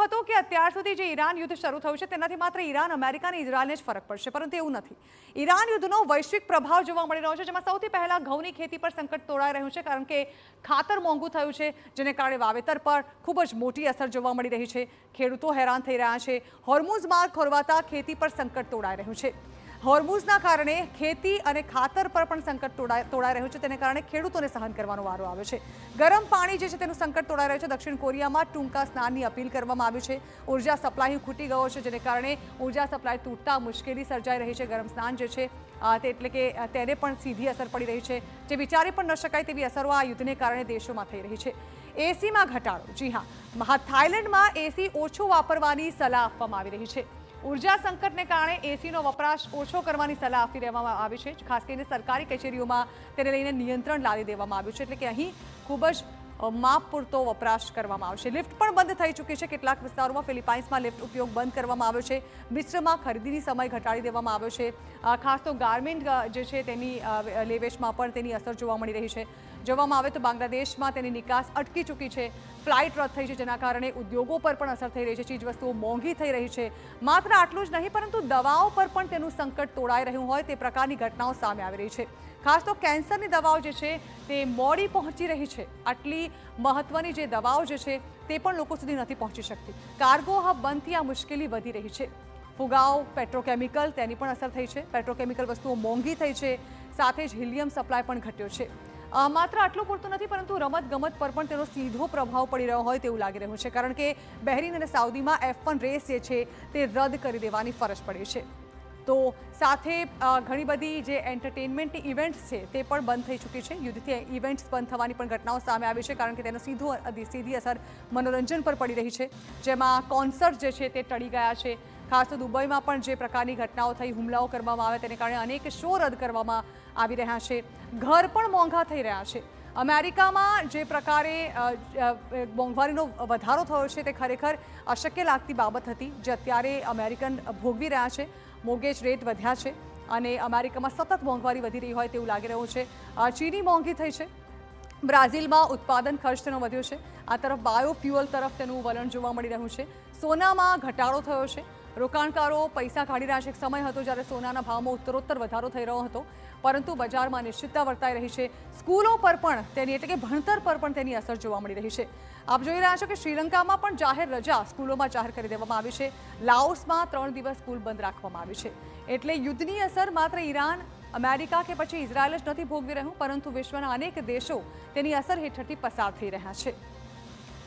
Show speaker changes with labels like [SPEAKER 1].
[SPEAKER 1] હતો કે અત્યાર સુધી જે ઈરાન યુદ્ધ શરૂ થયું છે તેનાથી માત્ર ઈરાન, અમેરિકા અને ઇઝરાયલને જ ફરક પડશે, પરંતુ એવું નથી. ઈરાન યુદ્ધનો વૈશ્વિક પ્રભાવ જોવા મળી રહ્યો છે, જેમાં સૌથી પહેલા ઘઉંની ખેતી પર સંકટ તોળાઈ રહ્યું છે, કારણ કે ખાતર મોંઘું થયું છે, જેને કારણે વાવેતર પર ખૂબ જ મોટી અસર જોવા મળી રહી છે. ખેડૂતો હેરાન થઈ રહ્યા છે. હોર્મુઝ માર્ગ ખોરવાતા ખેતી પર સંકટ તોળાઈ રહ્યું છે. હોર્મુઝના કારણે ખેતી અને ખાતર પર પણ સંકટ તોળાઈ રહ્યું છે, તેને કારણે ખેડૂતોને સહન કરવાનો વારો આવ્યો છે. ગરમ પાણી જે છે તેનું સંકટ તોળાઈ રહ્યું છે. દક્ષિણ કોરિયામાં ટૂંકા સ્નાનની અપીલ કરવામાં આવી છે. ઉર્જા સપ્લાય ખૂટી ગયો છે, જેને કારણે ઉર્જા સપ્લાય તૂટતા મુશ્કેલી સર્જાઈ રહી છે. ગરમ સ્નાન જે છે તે એટલે કે તેને પણ સીધી અસર પડી રહી છે, જે વિચારી પણ ન શકાય તેવી અસરો આ યુદ્ધને કારણે દેશોમાં થઈ રહી છે. એસીમાં ઘટાડો. જી હા, થાઇલેન્ડમાં એસી ઓછું વાપરવાની સલાહ આપવામાં આવી રહી છે. ઉર્જા સંકટને કારણે એસીનો વપરાશ ઓછો કરવાની સલાહ આપી દેવામાં આવી છે. ખાસ કરીને સરકારી કચેરીઓમાં તેને લઈને નિયંત્રણ લાવી દેવામાં આવ્યું છે, એટલે કે અહીં ખૂબ જ માપ પૂરતો વપરાશ કરવામાં આવશે. લિફ્ટ પણ બંધ થઈ ચૂકી છે. કેટલાક વિસ્તારોમાં ફિલિપાઇન્સમાં લિફ્ટ ઉપયોગ બંધ કરવામાં આવ્યો છે. મિસ્રમાં ખરીદીની સમય ઘટાડી દેવામાં આવ્યો છે. ખાસ તો ગાર્મેન્ટ જે છે તેની લેવેચમાં પણ તેની અસર જોવા મળી રહી છે. જોવામાં આવે તો બાંગ્લાદેશમાં તેની નિકાસ અટકી ચૂકી છે. ફ્લાઇટ રદ થઈ છે, જેના કારણે ઉદ્યોગો પર પણ અસર થઈ રહી છે. ચીજવસ્તુઓ મોંઘી થઈ રહી છે. માત્ર આટલું જ નહીં, પરંતુ દવાઓ પર પણ તેનું સંકટ તોળાઈ રહ્યું હોય તે પ્રકારની ઘટનાઓ સામે આવી રહી છે. ખાસ તો કેન્સરની દવાઓ જે છે તે મોડી પહોંચી રહી છે. આટલી મહત્વની જે દવાઓ જે છે તે પણ લોકો સુધી નથી પહોંચી શકતી. કાર્ગો હબ બંધથી આ મુશ્કેલી વધી રહી છે. ફુગાઓ, પેટ્રોકેમિકલ, તેની પણ અસર થઈ છે. પેટ્રોકેમિકલ વસ્તુઓ મોંઘી થઈ છે. સાથે જ હિલિયમ સપ્લાય પણ ઘટ્યો છે. માત્ર આટલું પૂરતું નથી, પરંતુ રમતગમત પર પણ તેનો સીધો પ્રભાવ પડી રહ્યો હોય તેવું લાગી રહ્યું છે, કારણ કે બહેરીન અને સાઉદીમાં F1 રેસ જે છે તે રદ કરી દેવાની ફરજ પડી છે. તો સાથે ઘણી બધી જે એન્ટરટેનમેન્ટની ઇવેન્ટ્સ છે તે પણ બંધ થઈ ચૂકી છે. યુદ્ધથી ઇવેન્ટ્સ બંધ થવાની પણ ઘટનાઓ સામે આવી છે, કારણ કે તેનો સીધી અસર મનોરંજન પર પડી રહી છે, જેમાં કોન્સર્ટ જે છે તે ટળી ગયા છે. ખાસ તો દુબઈમાં પણ જે પ્રકારની ઘટનાઓ થઈ, હુમલાઓ કરવામાં આવ્યા, તેને કારણે અનેક શો રદ કરવામાં આવી રહ્યા છે. ઘર પણ મોંઘા થઈ રહ્યા છે. અમેરિકામાં જે પ્રકારે મોંઘવારીનો વધારો થયો છે તે ખરેખર અશક્ય લાગતી બાબત હતી, જે અત્યારે અમેરિકન ભોગવી રહ્યા છે. મોર્ગેજ રેટ વધ્યા છે અને અમેરિકામાં સતત મોંઘવારી વધી રહી હોય તેવું લાગી રહ્યું છે. ચીની મોંઘી થઈ છે. બ્રાઝિલમાં ઉત્પાદન ખર્ચ તેનો વધ્યો છે. આ તરફ બાયોફ્યુઅલ તરફ તેનું વલણ જોવા મળી રહ્યું છે. સોનામાં ઘટાડો થયો છે. રોકાણકારો પૈસા કાઢી રહ્યા છે. એક સમય હતો જ્યારે સોનાના ભાવમાં ઉત્તરોત્તર વધારો થઈ રહ્યો હતો, પરંતુ બજારમાં અનિશ્ચિતતા વર્તાઈ રહી છે. સ્કૂલો પર પણ તેની એટલે કે ભણતર પર પણ તેની અસર જોવા મળી રહી છે. આપ જોઈ રહ્યા છો કે શ્રીલંકામાં પણ જાહેર રજા સ્કૂલોમાં જાહેર કરી દેવામાં આવી છે. લાઓસમાં 3 દિવસ સ્કૂલ બંધ રાખવામાં આવી છે. એટલે યુદ્ધની અસર માત્ર ઈરાન, અમેરિકા કે પછી ઇઝરાયલ જ નથી ભોગવી રહ્યું, પરંતુ વિશ્વના અનેક દેશો તેની અસર હેઠળથી પસાર થઈ રહ્યા છે.